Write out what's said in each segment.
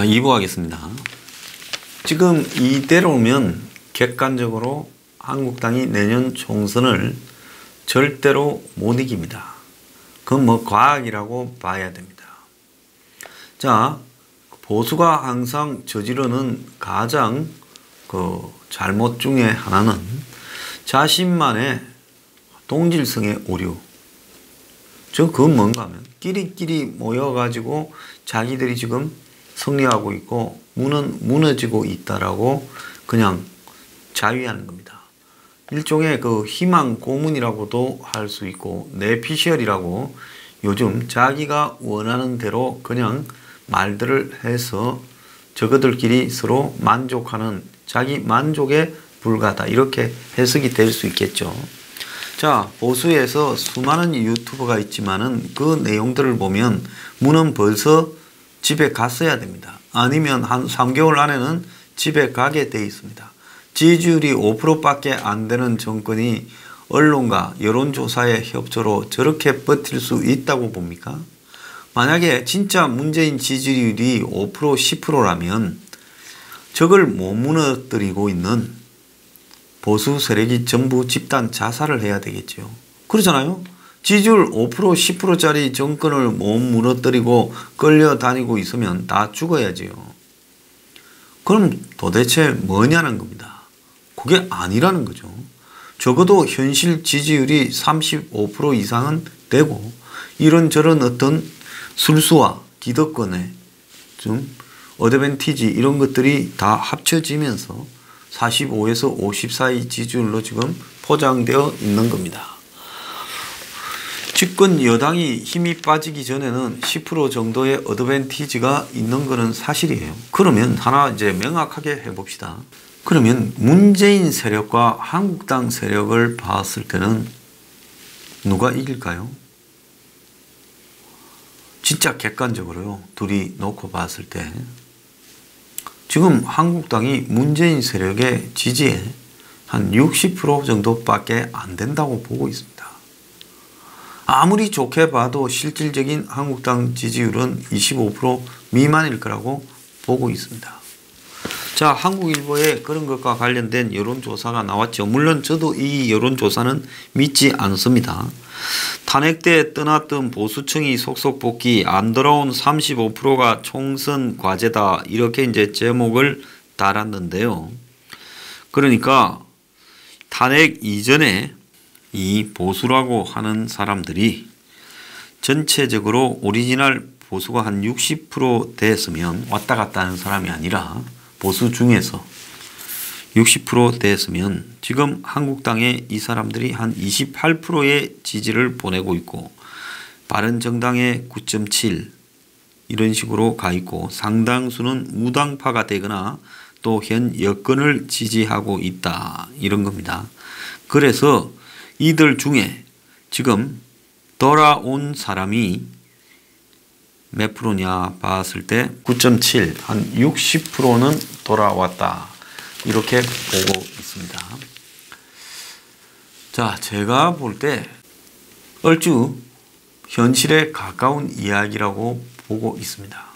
2부 하겠습니다. 지금 이대로면 객관적으로 한국당이 내년 총선을 절대로 못 이깁니다. 그건 뭐 과학이라고 봐야 됩니다. 자, 보수가 항상 저지르는 가장 잘못 중에 하나는 자신만의 동질성의 오류. 그건 뭔가 하면 끼리끼리 모여가지고 자기들이 지금 승리하고 있고 문은 무너지고 있다라고 그냥 자위하는 겁니다. 일종의 희망 고문이라고도 할 수 있고 내피셜이라고 요즘 자기가 원하는 대로 그냥 말들을 해서 저거들끼리 서로 만족하는 자기 만족에 불과하다 이렇게 해석이 될 수 있겠죠. 자, 보수에서 수많은 유튜버가 있지만은 그 내용들을 보면 문은 벌써 집에 갔어야 됩니다. 아니면 한 3개월 안에는 집에 가게 돼 있습니다. 지지율이 5%밖에 안 되는 정권이 언론과 여론조사의 협조로 저렇게 버틸 수 있다고 봅니까? 만약에 진짜 문재인 지지율이 5% 10%라면 저걸 못 무너뜨리고 있는 보수 세력이 전부 집단 자살을 해야 되겠죠. 그렇잖아요. 지지율 5% 10%짜리 정권을 못 무너뜨리고 끌려다니고 있으면 다 죽어야지요. 그럼 도대체 뭐냐는 겁니다. 그게 아니라는 거죠. 적어도 현실 지지율이 35% 이상은 되고 이런저런 어떤 술수와 기득권의 좀 어드밴티지 이런 것들이 다 합쳐지면서 45에서 50 사이 지지율로 지금 포장되어 있는 겁니다. 집권 여당이 힘이 빠지기 전에는 10% 정도의 어드밴티지가 있는 것은 사실이에요. 그러면 하나 이제 명확하게 해봅시다. 그러면 문재인 세력과 한국당 세력을 봤을 때는 누가 이길까요? 진짜 객관적으로요. 둘이 놓고 봤을 때 지금 한국당이 문재인 세력의 지지에 한 60% 정도밖에 안 된다고 보고 있습니다. 아무리 좋게 봐도 실질적인 한국당 지지율은 25% 미만일 거라고 보고 있습니다. 자, 한국일보에 그런 것과 관련된 여론조사가 나왔죠. 물론 저도 이 여론조사는 믿지 않습니다. 탄핵 때 떠났던 보수층이 속속 복귀, 안 돌아온 35%가 총선 과제다. 이렇게 이제 제목을 달았는데요. 그러니까 탄핵 이전에 이 보수라고 하는 사람들이 전체적으로 오리지널 보수가 한 60% 됐으면 왔다 갔다 하는 사람이 아니라 보수 중에서 60% 됐으면 지금 한국당에 이 사람들이 한 28%의 지지를 보내고 있고 바른정당에 9.7 이런 식으로 가 있고 상당수는 무당파가 되거나 또 현 여권을 지지하고 있다 이런 겁니다. 그래서 이들 중에 지금 돌아온 사람이 몇 프로냐 봤을 때 9.7 한 60%는 돌아왔다 이렇게 보고 있습니다. 자, 제가 볼 때 얼추 현실에 가까운 이야기라고 보고 있습니다.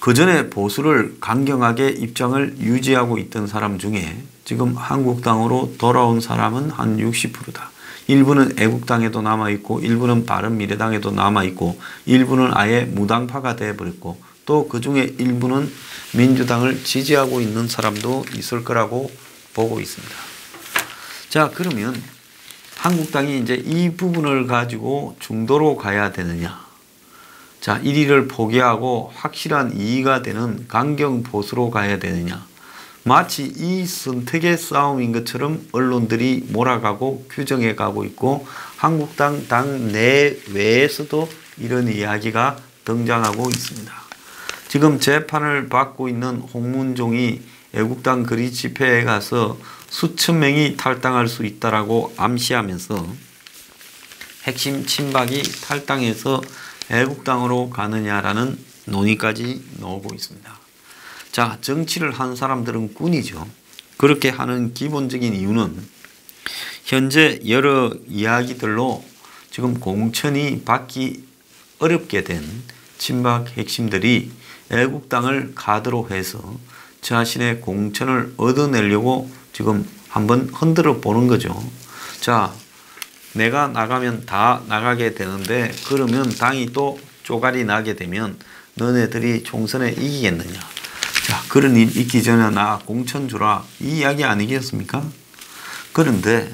그 전에 보수를 강경하게 입장을 유지하고 있던 사람 중에 지금 한국당으로 돌아온 사람은 한 60%다. 일부는 애국당에도 남아있고 일부는 바른미래당에도 남아있고 일부는 아예 무당파가 되어버렸고 또 그중에 일부는 민주당을 지지하고 있는 사람도 있을 거라고 보고 있습니다. 자, 그러면 한국당이 이제 이 부분을 가지고 중도로 가야 되느냐. 자, 1위를 포기하고 확실한 2위가 되는 강경 보수로 가야 되느냐. 마치 이 선택의 싸움인 것처럼 언론들이 몰아가고 규정해 가고 있고 한국당 당 내외에서도 이런 이야기가 등장하고 있습니다. 지금 재판을 받고 있는 홍문종이 애국당 거리 집회에 가서 수천 명이 탈당할 수 있다라고 암시하면서 핵심 친박이 탈당해서 애국당으로 가느냐라는 논의까지 나오고 있습니다. 자, 정치를 한 사람들은 꾼이죠. 그렇게 하는 기본적인 이유는 현재 여러 이야기들로 지금 공천이 받기 어렵게 된 친박 핵심들이 애국당을 카드로 해서 자신의 공천을 얻어내려고 지금 한번 흔들어 보는 거죠. 자, 내가 나가면 다 나가게 되는데 그러면 당이 또 쪼가리 나게 되면 너네들이 총선에 이기겠느냐. 자, 그런 일 있기 전에 나 공천 주라. 이 이야기 아니겠습니까? 그런데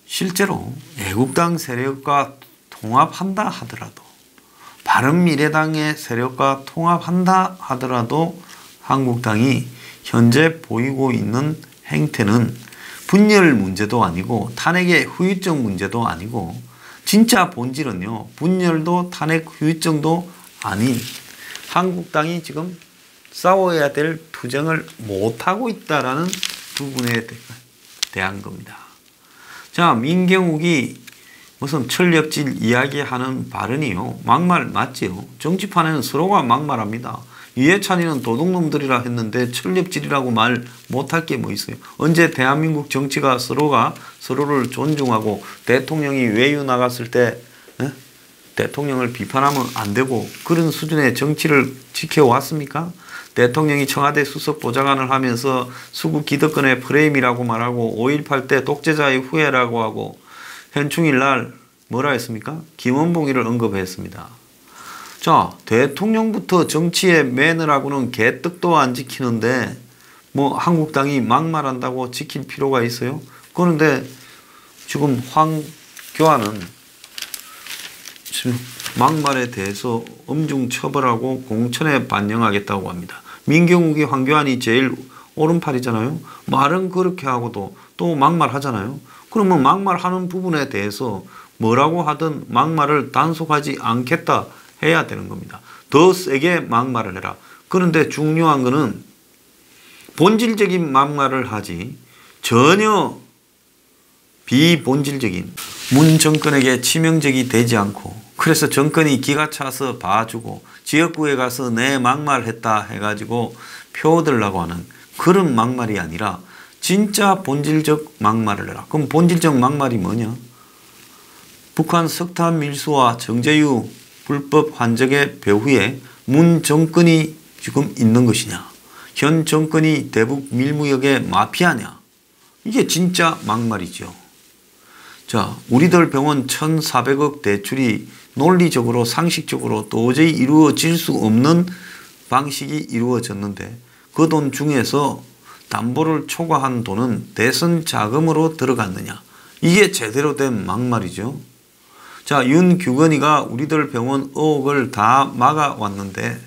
실제로 애국당 세력과 통합한다 하더라도 바른미래당의 세력과 통합한다 하더라도 한국당이 현재 보이고 있는 행태는 분열 문제도 아니고 탄핵의 후유증 문제도 아니고 진짜 본질은요. 분열도 탄핵 후유증도 아닌 한국당이 지금 싸워야 될 투쟁을 못하고 있다라는 부분에 대한 겁니다. 자, 민경욱이 무슨 철렵질 이야기하는 발언이요. 막말 맞지요. 정치판에는 서로가 막말합니다. 이해찬이는 도둑놈들이라 했는데 철렵질이라고 말 못할 게 뭐 있어요. 언제 대한민국 정치가 서로가 서로를 존중하고 대통령이 외유 나갔을 때 대통령을 비판하면 안 되고 그런 수준의 정치를 지켜왔습니까? 대통령이 청와대 수석 보좌관을 하면서 수국 기득권의 프레임이라고 말하고 5.18 때 독재자의 후예라고 하고 현충일 날 뭐라 했습니까? 김원봉이를 언급했습니다. 자, 대통령부터 정치에 매너라고는 개떡도 안 지키는데 뭐 한국당이 막말한다고 지킬 필요가 있어요? 그런데 지금 황교안은 지금 막말에 대해서 엄중 처벌하고 공천에 반영하겠다고 합니다. 민경욱이 황교안이 제일 오른팔이잖아요. 말은 그렇게 하고도 또 막말하잖아요. 그러면 막말하는 부분에 대해서 뭐라고 하든 막말을 단속하지 않겠다 해야 되는 겁니다. 더 세게 막말을 해라. 그런데 중요한 거는 본질적인 막말을 하지 전혀 비본질적인 문 정권에게 치명적이 되지 않고 그래서 정권이 기가 차서 봐주고 지역구에 가서 내 막말했다 해가지고 표 얻으려고 하는 그런 막말이 아니라 진짜 본질적 막말을 해라. 그럼 본질적 막말이 뭐냐? 북한 석탄 밀수와 정제유 불법 환적의 배후에 문 정권이 지금 있는 것이냐? 현 정권이 대북 밀무역의 마피아냐? 이게 진짜 막말이죠. 자, 우리들 병원 1,400억 대출이 논리적으로 상식적으로 도저히 이루어질 수 없는 방식이 이루어졌는데 그 돈 중에서 담보를 초과한 돈은 대선 자금으로 들어갔느냐. 이게 제대로 된 막말이죠. 자, 윤규건이가 우리들 병원 의혹을 다 막아왔는데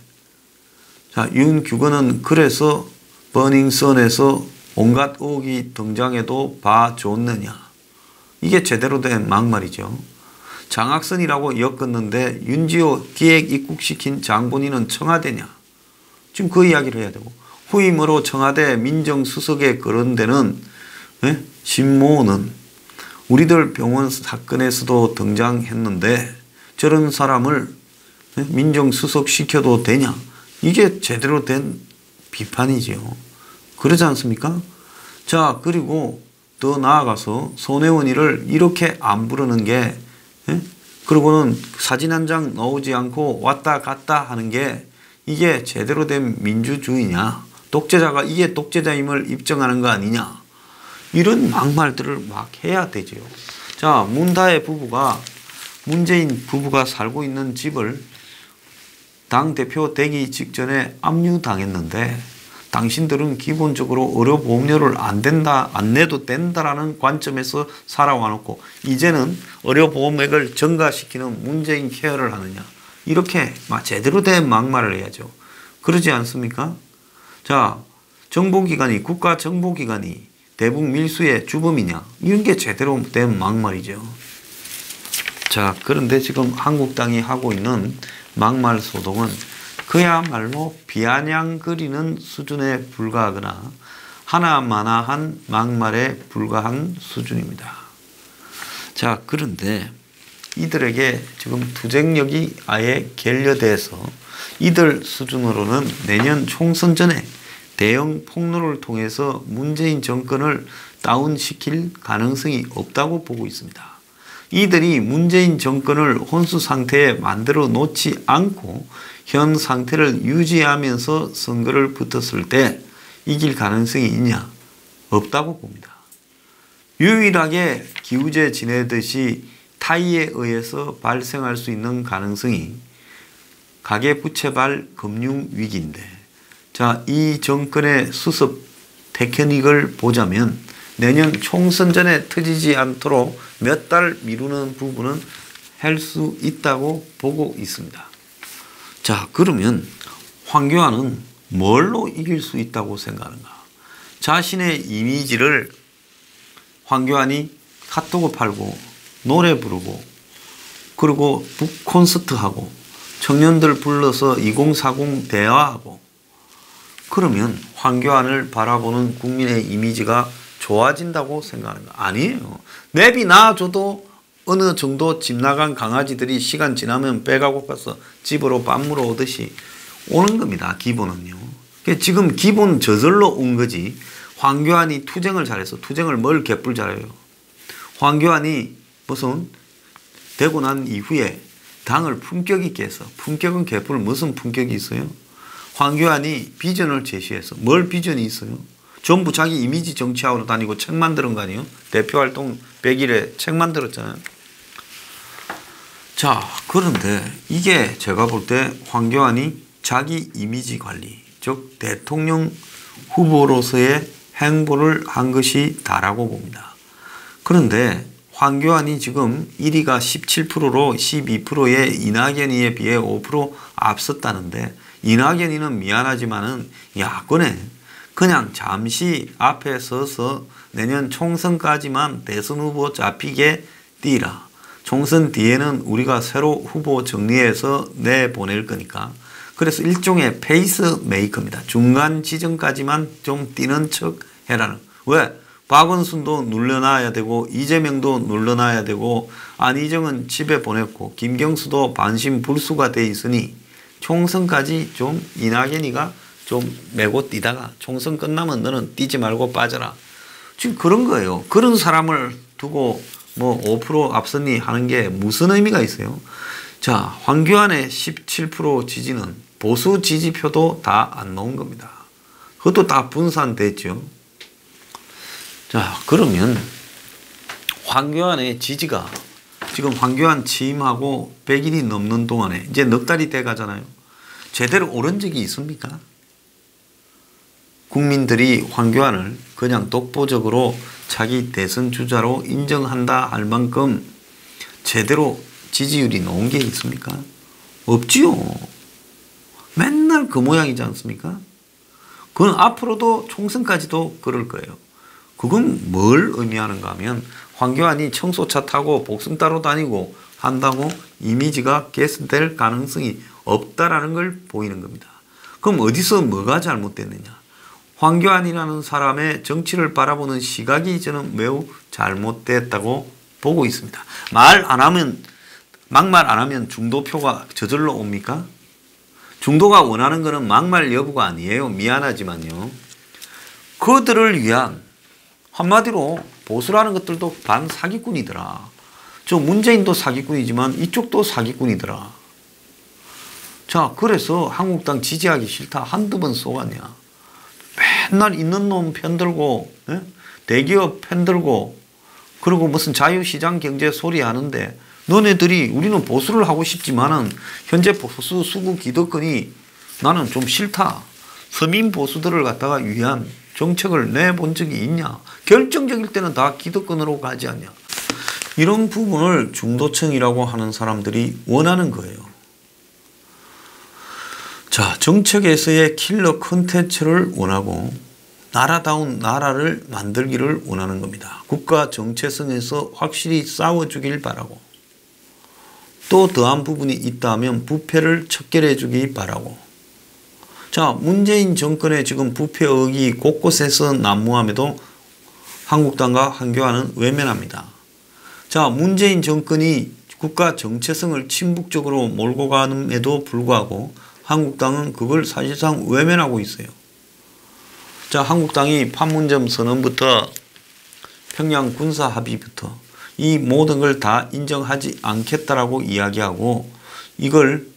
자, 윤규건은 그래서 버닝썬에서 온갖 의혹이 등장해도 봐줬느냐. 이게 제대로 된 막말이죠. 장학선이라고 엮었는데 윤지호 기획 입국시킨 장본인은 청와대냐. 지금 그 이야기를 해야 되고 후임으로 청와대 민정수석에 거론되는 신모는 우리들 병원 사건에서도 등장했는데 저런 사람을 민정수석 시켜도 되냐. 이게 제대로 된 비판이죠. 그러지 않습니까? 자, 그리고 더 나아가서 손혜원이를 이렇게 안 부르는 게 그리고는 사진 한 장 나오지 않고 왔다 갔다 하는 게 이게 제대로 된 민주주의냐. 독재자가 이게 독재자임을 입증하는 거 아니냐. 이런 막말들을 막 해야 되죠. 자, 문다혜 부부가 문재인 부부가 살고 있는 집을 당대표 되기 직전에 압류당했는데 당신들은 기본적으로 의료보험료를 안 내도 된다라는 관점에서 살아와 놓고 이제는 의료보험액을 증가시키는 문재인 케어를 하느냐. 이렇게 제대로 된 막말을 해야죠. 그러지 않습니까? 자, 정보기관이 국가정보기관이 대북 밀수의 주범이냐. 이런 게 제대로 된 막말이죠. 자, 그런데 지금 한국당이 하고 있는 막말 소동은 그야말로 비아냥거리는 수준에 불과하거나 하나마나한 막말에 불과한 수준입니다. 자, 그런데 이들에게 지금 투쟁력이 아예 결여돼서 이들 수준으로는 내년 총선 전에 대형 폭로를 통해서 문재인 정권을 다운시킬 가능성이 없다고 보고 있습니다. 이들이 문재인 정권을 혼수 상태에 만들어 놓지 않고 현 상태를 유지하면서 선거를 붙었을 때 이길 가능성이 있냐? 없다고 봅니다. 유일하게 기우제 지내듯이 타의에 의해서 발생할 수 있는 가능성이 가계부채발 금융위기인데, 자, 이 정권의 수습 테크닉을 보자면 내년 총선 전에 터지지 않도록 몇 달 미루는 부분은 할 수 있다고 보고 있습니다. 자, 그러면 황교안은 뭘로 이길 수 있다고 생각하는가? 자신의 이미지를 황교안이 핫도그 팔고 노래 부르고 그리고 북 콘서트하고 청년들 불러서 2040 대화하고 그러면 황교안을 바라보는 국민의 이미지가 좋아진다고 생각하는가? 아니에요. 내비 놔줘도 어느 정도 집 나간 강아지들이 시간 지나면 배가 고파서 집으로 밥 물어 오듯이 오는 겁니다. 기본은요. 지금 기본 저절로 온 거지. 황교안이 투쟁을 잘해서 투쟁을 뭘 개뿔 잘해요. 황교안이 무슨 되고 난 이후에 당을 품격 있게 해서 품격은 개뿔 무슨 품격이 있어요? 황교안이 비전을 제시해서 뭘 비전이 있어요? 전부 자기 이미지 정치하러 다니고 책 만드는 거 아니에요? 대표활동 100일에 책 만들었잖아요. 자, 그런데 이게 제가 볼 때 황교안이 자기 이미지 관리, 즉 대통령 후보로서의 행보를 한 것이 다라고 봅니다. 그런데 황교안이 지금 1위가 17%로 12%의 이낙연이에 비해 5% 앞섰다는데, 이낙연이는 미안하지만은 야권에 그냥 잠시 앞에 서서 내년 총선까지만 대선 후보 잡히게 뛰라. 총선 뒤에는 우리가 새로 후보 정리해서 내보낼 거니까. 그래서 일종의 페이스 메이커입니다. 중간 지점까지만 좀 뛰는 척 해라는. 왜? 박원순도 눌러놔야 되고 이재명도 눌러놔야 되고 안희정은 집에 보냈고 김경수도 반신불수가 돼 있으니 총선까지 좀 이낙연이가 좀 메고 뛰다가 총선 끝나면 너는 뛰지 말고 빠져라. 지금 그런 거예요. 그런 사람을 두고 뭐 5% 앞섰니 하는 게 무슨 의미가 있어요? 자, 황교안의 17% 지지는 보수 지지표도 다 안 나온 겁니다. 그것도 다 분산됐죠. 자, 그러면 황교안의 지지가 지금 황교안 취임하고 100일이 넘는 동안에 이제 넉 달이 돼 가잖아요. 제대로 오른 적이 있습니까? 국민들이 황교안을 그냥 독보적으로 자기 대선 주자로 인정한다 할 만큼 제대로 지지율이 나온 게 있습니까? 없지요. 맨날 그 모양이지 않습니까? 그건 앞으로도 총선까지도 그럴 거예요. 그건 뭘 의미하는가 하면 황교안이 청소차 타고 복숭 따러 다니고 한다고 이미지가 개선될 가능성이 없다라는 걸 보이는 겁니다. 그럼 어디서 뭐가 잘못됐느냐? 황교안이라는 사람의 정치를 바라보는 시각이 저는 매우 잘못됐다고 보고 있습니다. 막말 안 하면 중도표가 저절로 옵니까? 중도가 원하는 것은 막말 여부가 아니에요. 미안하지만요. 그들을 위한 한마디로 보수라는 것들도 반 사기꾼이더라. 저 문재인도 사기꾼이지만 이쪽도 사기꾼이더라. 자, 그래서 한국당 지지하기 싫다 한두 번 쏘았냐. 맨날 있는 놈 편들고 대기업 편들고 그리고 무슨 자유시장 경제 소리 하는데 너네들이 우리는 보수를 하고 싶지만은 현재 보수 수구 기득권이 나는 좀 싫다. 서민 보수들을 갖다가 위한 정책을 내본 적이 있냐. 결정적일 때는 다 기득권으로 가지 않냐. 이런 부분을 중도층이라고 하는 사람들이 원하는 거예요. 자, 정책에서의 킬러 콘텐츠를 원하고 나라다운 나라를 만들기를 원하는 겁니다. 국가 정체성에서 확실히 싸워주길 바라고 또 더한 부분이 있다면 부패를 척결해 주기 바라고. 자, 문재인 정권의 지금 부패 의혹이 곳곳에서 난무함에도 한국당과 황교안은 외면합니다. 자, 문재인 정권이 국가 정체성을 침묵적으로 몰고 가는에도 불구하고 한국당은 그걸 사실상 외면하고 있어요. 자, 한국당이 판문점 선언부터 평양 군사 합의부터 이 모든 걸 다 인정하지 않겠다라고 이야기하고 이걸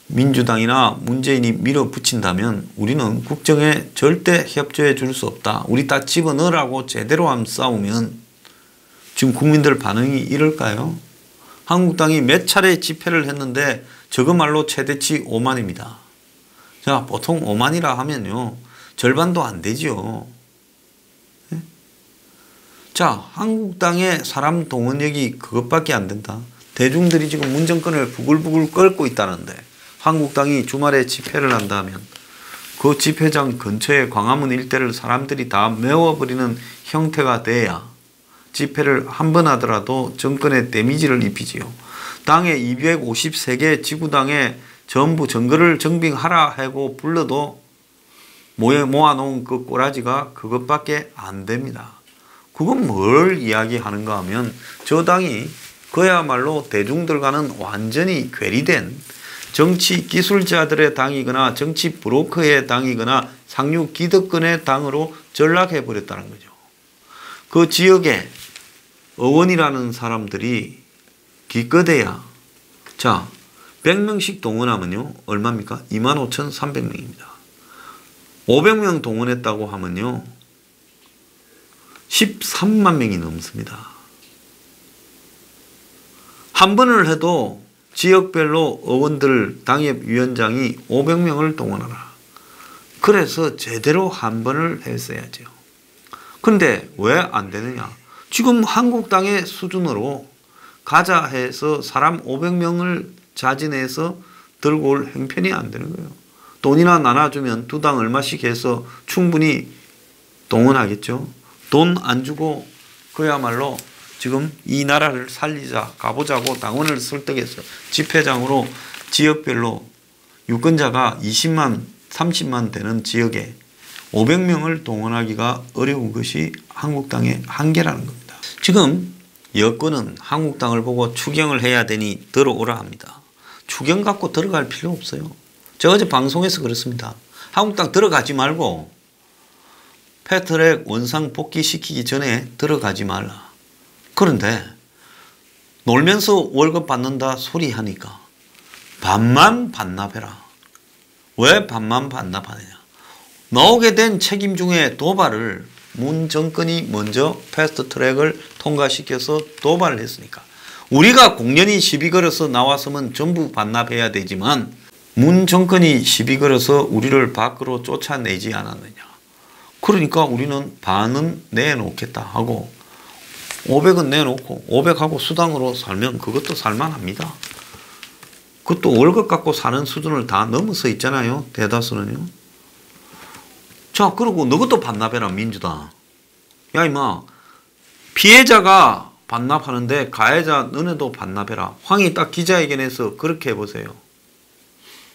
민주당이나 문재인이 밀어붙인다면 우리는 국정에 절대 협조해 줄 수 없다. 우리 다 집어넣으라고 제대로 한번 싸우면 지금 국민들 반응이 이럴까요? 한국당이 몇 차례 집회를 했는데 저거말로 최대치 5만입니다. 자, 보통 5만이라 하면요. 절반도 안 되지요. 네? 자, 한국당의 사람 동원력이 그것밖에 안 된다. 대중들이 지금 문정권을 부글부글 끓고 있다는데 한국당이 주말에 집회를 한다면 그 집회장 근처에 광화문 일대를 사람들이 다 메워버리는 형태가 돼야 집회를 한 번 하더라도 정권에 데미지를 입히지요. 당에 253개 지구당에 전부 정거를 정빙하라 하고 불러도 모아놓은 그 꼬라지가 그것밖에 안 됩니다. 그건 뭘 이야기하는가 하면 저 당이 그야말로 대중들과는 완전히 괴리된 정치 기술자들의 당이거나 정치 브로커의 당이거나 상류 기득권의 당으로 전락해 버렸다는 거죠. 그 지역에 의원이라는 사람들이 기껏해야 자 100명씩 동원하면요 얼마입니까? 25,300명입니다. 500명 동원했다고 하면요 13만 명이 넘습니다. 한 번을 해도 지역별로 의원들 당협위원장이 500명을 동원하라. 그래서 제대로 한 번을 했어야죠. 그런데 왜 안 되느냐? 지금 한국당의 수준으로 가자 해서 사람 500명을 자진해서 들고 올 형편이 안 되는 거예요. 돈이나 나눠주면 두 당 얼마씩 해서 충분히 동원하겠죠. 돈 안 주고 그야말로 지금 이 나라를 살리자 가보자고 당원을 설득해서 집회장으로 지역별로 유권자가 20만 30만 되는 지역에 500명을 동원하기가 어려운 것이 한국당의 한계라는 겁니다. 지금 여권은 한국당을 보고 추경을 해야 되니 들어오라 합니다. 추경 갖고 들어갈 필요 없어요. 제가 어제 방송에서 그렇습니다. 한국당 들어가지 말고 패트랙 원상 복귀시키기 전에 들어가지 말라. 그런데 놀면서 월급 받는다 소리 하니까 반만 반납해라. 왜 반만 반납하느냐. 나오게 된 책임 중에 도발을 문 정권이 먼저 패스트트랙을 통과시켜서 도발을 했으니까 우리가 공연히 시비 걸어서 나왔으면 전부 반납해야 되지만 문 정권이 시비 걸어서 우리를 밖으로 쫓아내지 않았느냐. 그러니까 우리는 반은 내놓겠다 하고 500은 내놓고 500하고 수당으로 살면 그것도 살만합니다. 그것도 월급 갖고 사는 수준을 다 넘어서 있잖아요. 대다수는요. 자, 그러고 너것도 반납해라 민주당. 야 임마 피해자가 반납하는데 가해자 너네도 반납해라. 황이 딱 기자회견에서 그렇게 해보세요.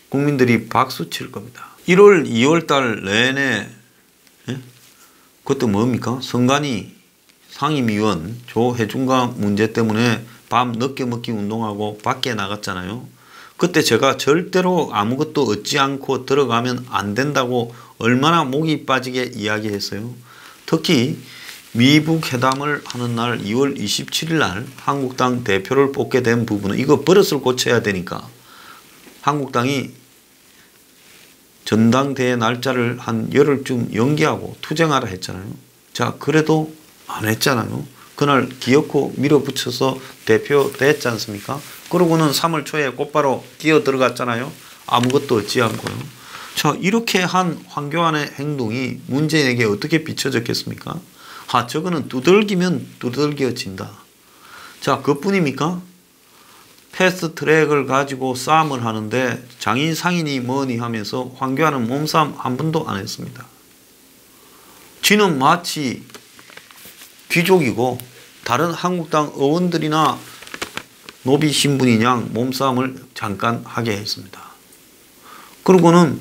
국민들이 박수 칠 겁니다. 1월 2월 달 내내 그것도 뭡니까? 선관위 상임위원 조혜중과 문제 때문에 밤 늦게 먹기 운동하고 밖에 나갔잖아요. 그때 제가 절대로 아무것도 얻지 않고 들어가면 안 된다고 얼마나 목이 빠지게 이야기했어요. 특히 미북 회담을 하는 날 2월 27일 날 한국당 대표를 뽑게 된 부분은 이거 버릇을 고쳐야 되니까 한국당이 전당대회 날짜를 한 열흘쯤 연기하고 투쟁하라 했잖아요. 자, 그래도 안 했잖아요. 그날 기어코 밀어붙여서 대표 됐지 않습니까? 그러고는 3월 초에 곧바로 뛰어 들어갔잖아요. 아무것도 얻지 않고요. 자, 이렇게 한 황교안의 행동이 문재인에게 어떻게 비춰졌겠습니까? 아, 저거는 두들기면 두들겨진다. 자, 그뿐입니까? 패스트트랙을 가지고 싸움을 하는데 장인 상인이 뭐니 하면서 황교안은 몸싸움 한 번도 안 했습니다. 지는 마치 귀족이고 다른 한국당 의원들이나 노비 신분인 양 몸싸움을 잠깐 하게 했습니다. 그러고는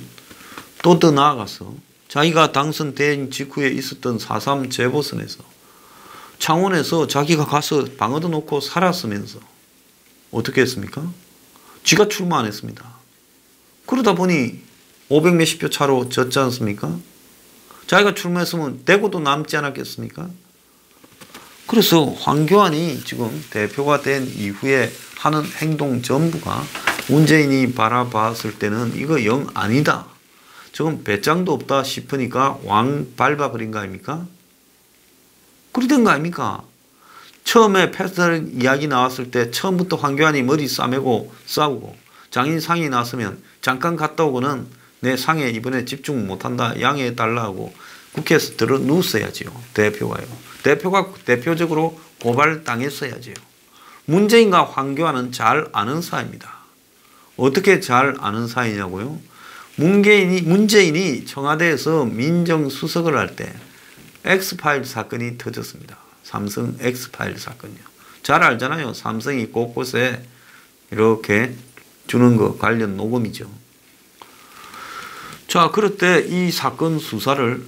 또 더 나아가서 자기가 당선된 직후에 있었던 4.3 재보선에서 창원에서 자기가 가서 방어도 놓고 살았으면서 어떻게 했습니까? 지가 출마 안 했습니다. 그러다 보니 500 몇십 표 차로 졌지 않습니까? 자기가 출마했으면 대구도 남지 않았겠습니까? 그래서 황교안이 지금 대표가 된 이후에 하는 행동 전부가 문재인이 바라봤을 때는 이거 영 아니다. 저건 배짱도 없다 싶으니까 왕 밟아버린 거 아닙니까? 그러던 거 아닙니까? 처음에 패스트 이야기 나왔을 때 처음부터 황교안이 머리 싸매고 싸우고 장인 상이 나서면 잠깐 갔다 오고는 내 상에 이번에 집중 못한다 양해해달라 하고 국회에서 들어 누웠어야지요. 대표가요. 대표가 대표적으로 고발당했어야지요. 문재인과 황교안은 잘 아는 사이입니다. 어떻게 잘 아는 사이냐고요? 문재인이 청와대에서 민정수석을 할 때 엑스파일 사건이 터졌습니다. 삼성 엑스파일 사건이요. 잘 알잖아요. 삼성이 곳곳에 이렇게 주는 거 관련 녹음이죠. 자, 그럴 때 이 사건 수사를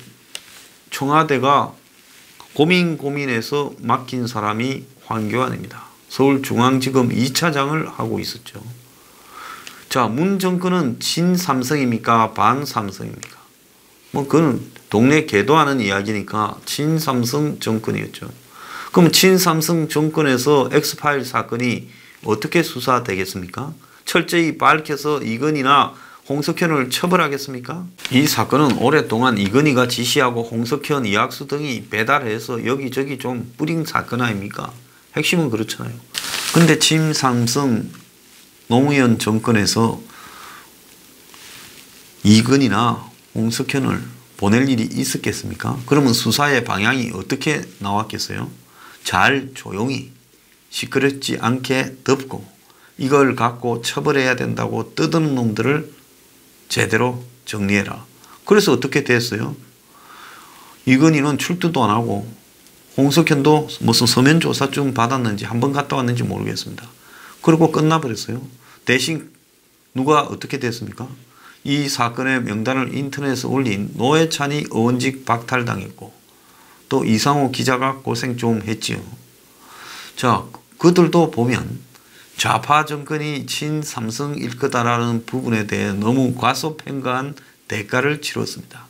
청와대가 고민해서 맡긴 사람이 황교안입니다. 서울중앙지검 2차장을 하고 있었죠. 자, 문 정권은 친삼성입니까? 반삼성입니까? 뭐 그건 동네 개도하는 이야기니까 친삼성 정권이었죠. 그럼 친삼성 정권에서 엑스파일 사건이 어떻게 수사되겠습니까? 철저히 밝혀서 이건희나 홍석현을 처벌하겠습니까? 이 사건은 오랫동안 이건희가 지시하고 홍석현, 이학수 등이 배달해서 여기저기 좀 뿌린 사건 아닙니까? 핵심은 그렇잖아요. 근데 친삼성 노무현 정권에서 이건희나 홍석현을 보낼 일이 있었겠습니까? 그러면 수사의 방향이 어떻게 나왔겠어요? 잘 조용히 시끄럽지 않게 덮고 이걸 갖고 처벌해야 된다고 떠드는 놈들을 제대로 정리해라. 그래서 어떻게 됐어요? 이건희는 출두도 안 하고 홍석현도 무슨 서면조사증 받았는지 한번 갔다 왔는지 모르겠습니다. 그리고 끝나버렸어요. 대신 누가 어떻게 됐습니까? 이 사건의 명단을 인터넷에 올린 노회찬이 의원직 박탈당했고 또 이상호 기자가 고생 좀 했지요. 자, 그들도 보면 좌파 정권이 친삼성일 거다라는 부분에 대해 너무 과소평가한 대가를 치렀습니다.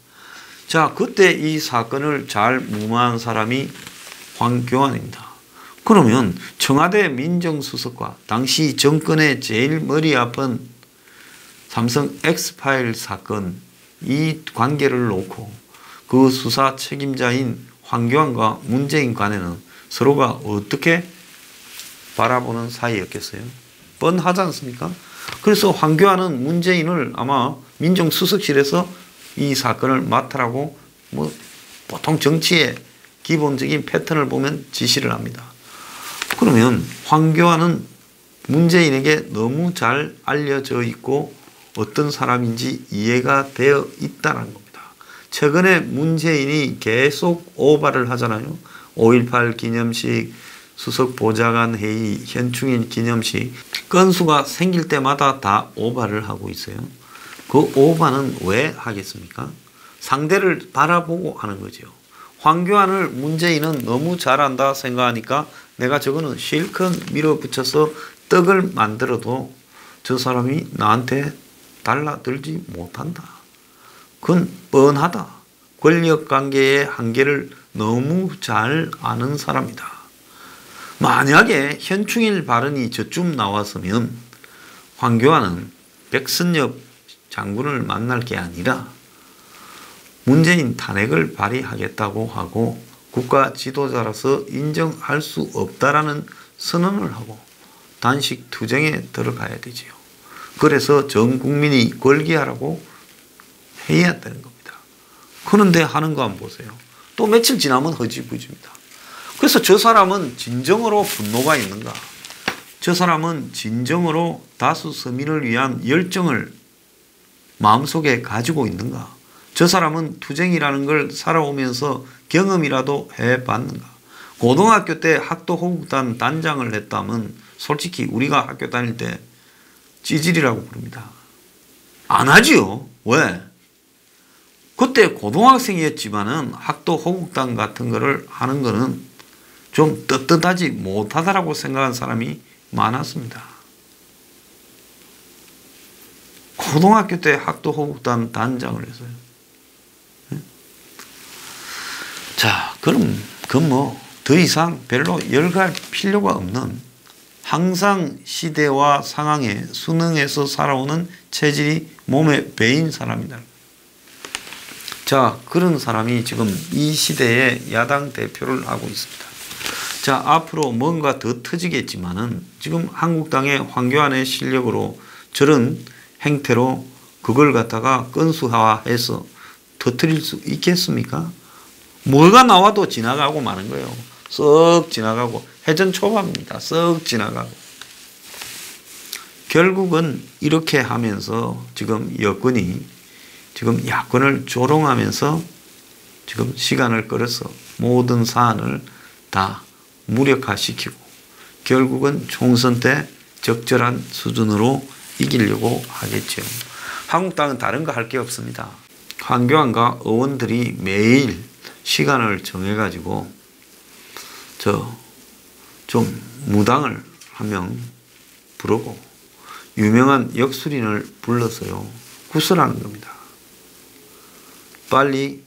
자, 그때 이 사건을 잘 무마한 사람이 황교안입니다. 그러면 청와대 민정수석과 당시 정권의 제일 머리 아픈 삼성 엑스파일 사건 이 관계를 놓고 그 수사 책임자인 황교안과 문재인 간에는 서로가 어떻게 바라보는 사이였겠어요? 뻔하지 않습니까? 그래서 황교안은 문재인을 아마 민정수석실에서 이 사건을 맡으라고 뭐 보통 정치의 기본적인 패턴을 보면 지시를 합니다. 그러면 황교안은 문재인에게 너무 잘 알려져 있고 어떤 사람인지 이해가 되어 있다는 겁니다. 최근에 문재인이 계속 오바를 하잖아요. 5.18 기념식, 수석보좌관 회의, 현충일 기념식 건수가 생길 때마다 다 오바를 하고 있어요. 그 오바는 왜 하겠습니까? 상대를 바라보고 하는 거죠. 황교안을 문재인은 너무 잘한다 생각하니까 내가 저거는 실컷 밀어붙여서 떡을 만들어도 저 사람이 나한테 달라들지 못한다. 그건 뻔하다. 권력관계의 한계를 너무 잘 아는 사람이다. 만약에 현충일 발언이 저쯤 나왔으면 황교안은 백선엽 장군을 만날 게 아니라 문재인 탄핵을 발의하겠다고 하고 국가 지도자로서 인정할 수 없다라는 선언을 하고 단식 투쟁에 들어가야 되지요. 그래서 전 국민이 걸기하라고 해야 되는 겁니다. 그런데 하는 거 한번 보세요. 또 며칠 지나면 허지부지입니다. 그래서 저 사람은 진정으로 분노가 있는가? 저 사람은 진정으로 다수 서민을 위한 열정을 마음속에 가지고 있는가? 저 사람은 투쟁이라는 걸 살아오면서 경험이라도 해봤는가? 고등학교 때 학도호국단 단장을 했다면 솔직히 우리가 학교 다닐 때 찌질이라고 부릅니다. 안 하지요. 왜? 그때 고등학생이었지만은 학도호국단 같은 거를 하는 거는 좀 떳떳하지 못하다라고 생각한 사람이 많았습니다. 고등학교 때 학도호국단 단장을 했어요. 자, 그럼 그 뭐 더 이상 별로 열갈 필요가 없는 항상 시대와 상황에 순응해서 살아오는 체질이 몸에 배인 사람이다. 자, 그런 사람이 지금 이 시대의 야당 대표를 하고 있습니다. 자, 앞으로 뭔가 더 터지겠지만은 지금 한국당의 황교안의 실력으로 저런 행태로 그걸 갖다가 건수화해서 터뜨릴 수 있겠습니까? 뭐가 나와도 지나가고 마는 거예요. 썩 지나가고 해전 초밥입니다. 썩 지나가고. 결국은 이렇게 하면서 지금 여권이 지금 야권을 조롱하면서 지금 시간을 끌어서 모든 사안을 다 무력화시키고 결국은 총선 때 적절한 수준으로 이기려고 하겠죠. 한국당은 다른 거 할 게 없습니다. 황교안과 의원들이 매일 시간을 정해가지고 좀 무당을 한 명 부르고 유명한 역술인을 불러서요 구슬하는 겁니다. 빨리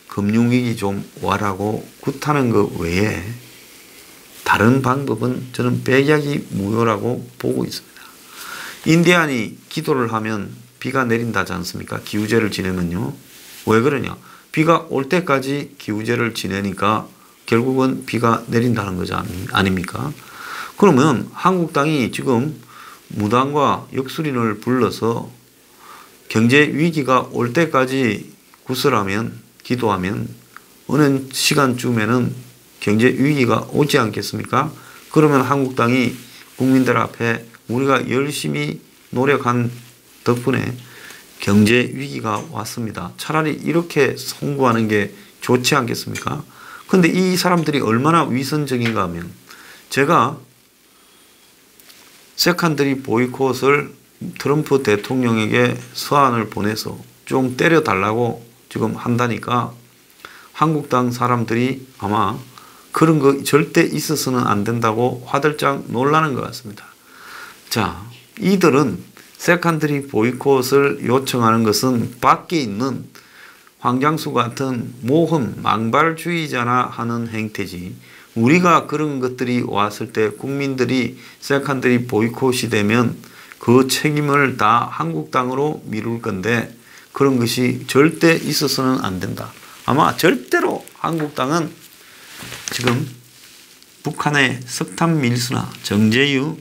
금융위기 좀 와라고 굿하는 것 외에 다른 방법은 저는 백약이 무효라고 보고 있습니다. 인디안이 기도를 하면 비가 내린다지 않습니까? 기우제를 지내면요. 왜 그러냐? 비가 올 때까지 기우제를 지내니까 결국은 비가 내린다는 거죠. 아닙니까? 그러면 한국당이 지금 무당과 역술인을 불러서 경제 위기가 올 때까지 구슬하면 기도하면 어느 시간쯤에는 경제 위기가 오지 않겠습니까? 그러면 한국당이 국민들 앞에 우리가 열심히 노력한 덕분에 경제 위기가 왔습니다. 차라리 이렇게 송구하는 게 좋지 않겠습니까? 근데 이 사람들이 얼마나 위선적인가 하면 제가 세컨드리 보이콧을 트럼프 대통령에게 서한을 보내서 좀 때려달라고 지금 한다니까 한국당 사람들이 아마 그런 거 절대 있어서는 안 된다고 화들짝 놀라는 것 같습니다. 자, 이들은 세컨드리 보이콧을 요청하는 것은 밖에 있는 황장수 같은 모험, 망발주의자나 하는 행태지 우리가 그런 것들이 왔을 때 국민들이 세컨드리 보이콧이 되면 그 책임을 다 한국당으로 미룰 건데 그런 것이 절대 있어서는 안 된다. 아마 절대로 한국당은 지금 북한의 석탄 밀수나 정제유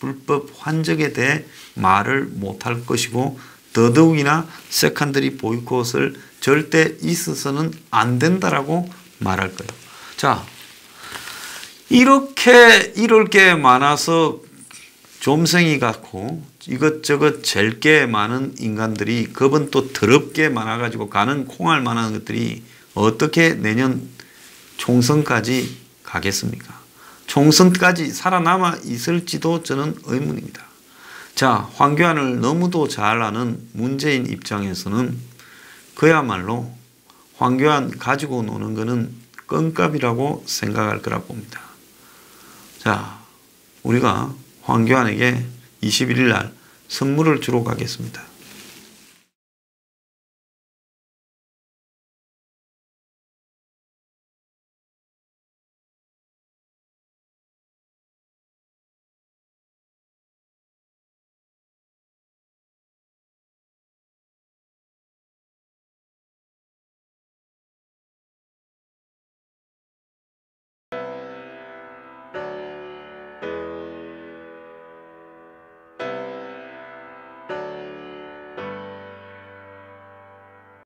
불법 환적에 대해 말을 못할 것이고 더더욱이나 세컨드리 보이콧을 절대 있어서는 안 된다라고 말할 거예요. 자, 이렇게 이럴 게 많아서 좀생이 같고 이것저것 잴 게 많은 인간들이 겁은 또 더럽게 많아가지고 가는 콩알 만한 것들이 어떻게 내년 총선까지 가겠습니까? 총선까지 살아남아 있을지도 저는 의문입니다. 자, 황교안을 너무도 잘 아는 문재인 입장에서는 그야말로 황교안 가지고 노는 것은 껌값이라고 생각할 거라고 봅니다. 자, 우리가 황교안에게 21일 날 선물을 주러 가겠습니다.